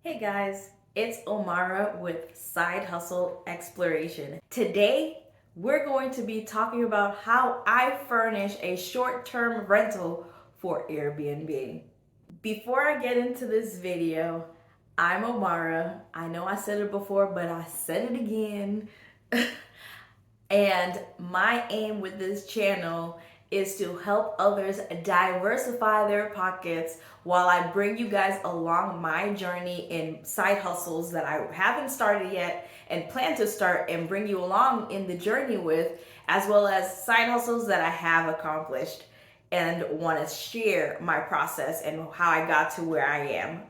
Hey guys, it's Omara with Side Hustle Exploration. Today, we're going to be talking about how I furnish a short-term rental for Airbnb. Before I get into this video, I'm Omara. I know I said it before, but I said it again. And my aim with this channel is to help others diversify their pockets while I bring you guys along my journey in side hustles that I haven't started yet and plan to start and bring you along in the journey with, as well as side hustles that I have accomplished and want to share my process and how I got to where I am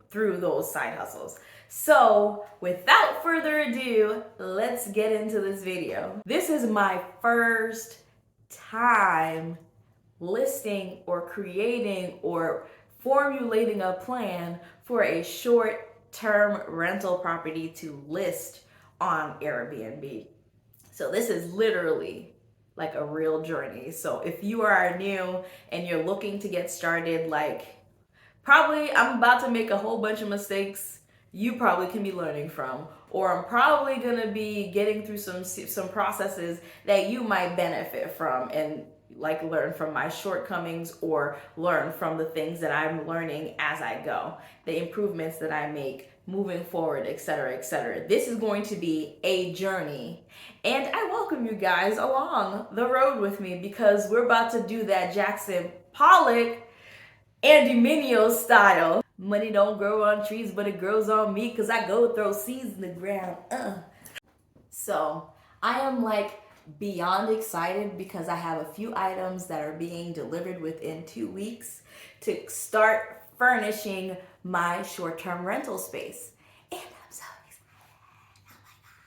through those side hustles. So without further ado, let's get into this video. This is my first time listing or creating or formulating a plan for a short-term rental property to list on Airbnb. So this is literally like a real journey. So if you are new and you're looking to get started, probably I'm about to make a whole bunch of mistakes you probably can be learning from, or I'm probably gonna be getting through some processes that you might benefit from and learn from my shortcomings or learn from the things that I'm learning as I go, the improvements that I make moving forward, etc., etc. This is going to be a journey, and I welcome you guys along the road with me because we're about to do that Jackson Pollock Andy Mineo style. Money don't grow on trees, but it grows on me because I go throw seeds in the ground. So I am beyond excited because I have a few items that are being delivered within 2 weeks to start furnishing my short-term rental space. And I'm so excited. Oh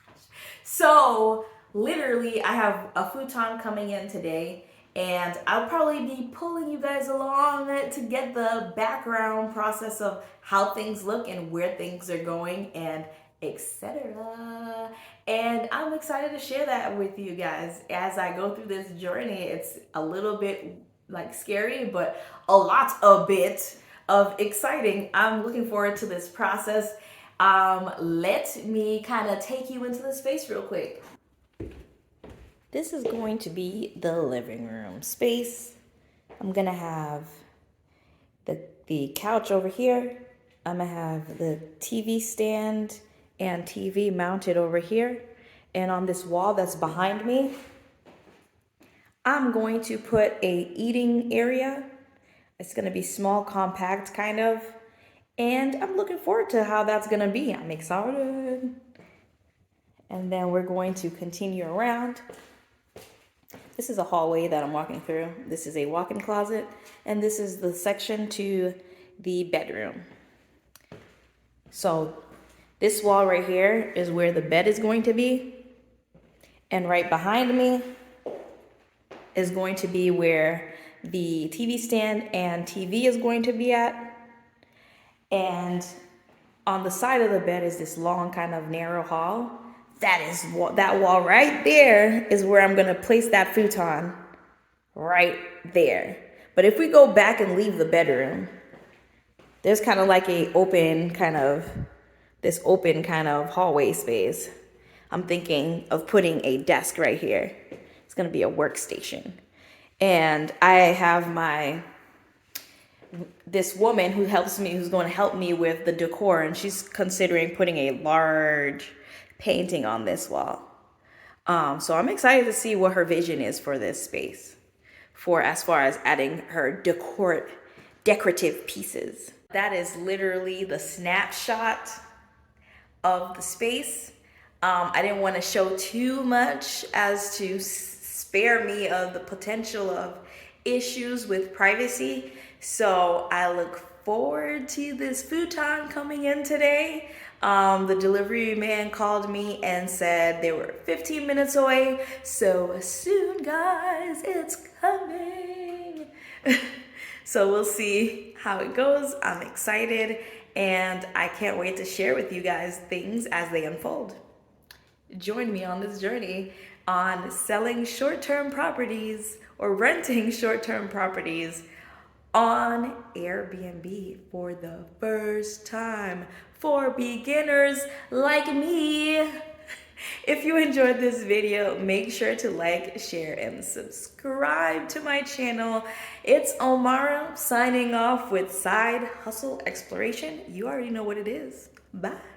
my gosh. So literally I have a futon coming in today, and I'll probably be pulling you guys along to get the background process of how things look and where things are going and etc. And I'm excited to share that with you guys as I go through this journey. It's a little bit scary, but a bit of exciting. I'm looking forward to this process. Let me kind of take you into the space real quick. This is going to be the living room space. I'm gonna have the couch over here. I'm gonna have the TV stand and TV mounted over here. And on this wall that's behind me, I'm going to put a eating area. It's gonna be small, compact kind of. And I'm looking forward to how that's gonna be. I'm excited. And then we're going to continue around. This is a hallway that I'm walking through. This is a walk-in closet, and this is the section to the bedroom. So this wall right here is where the bed is going to be, and right behind me is going to be where the TV stand and TV is going to be at. And on the side of the bed is this long kind of narrow hall. That wall right there is where I'm gonna place that futon, right there. But if we go back and leave the bedroom, there's kind of like this open kind of hallway space. I'm thinking of putting a desk right here. It's gonna be a workstation. And I have this woman who's going to help me with the decor, and she's considering putting a large painting on this wall. So I'm excited to see what her vision is for this space, as far as adding her decorative pieces. That is literally the snapshot of the space. I didn't want to show too much as to spare me of the potential of issues with privacy. So I look forward to this futon coming in today. The delivery man called me and said they were 15 minutes away. So soon, guys, it's coming. So we'll see how it goes. I'm excited, and I can't wait to share with you guys things as they unfold. Join me on this journey on selling short-term properties or renting short-term properties on Airbnb for the first time for beginners like me. If you enjoyed this video, make sure to like, share, and subscribe to my channel. It's Omara signing off with Side Hustle Exploration. You already know what it is. Bye.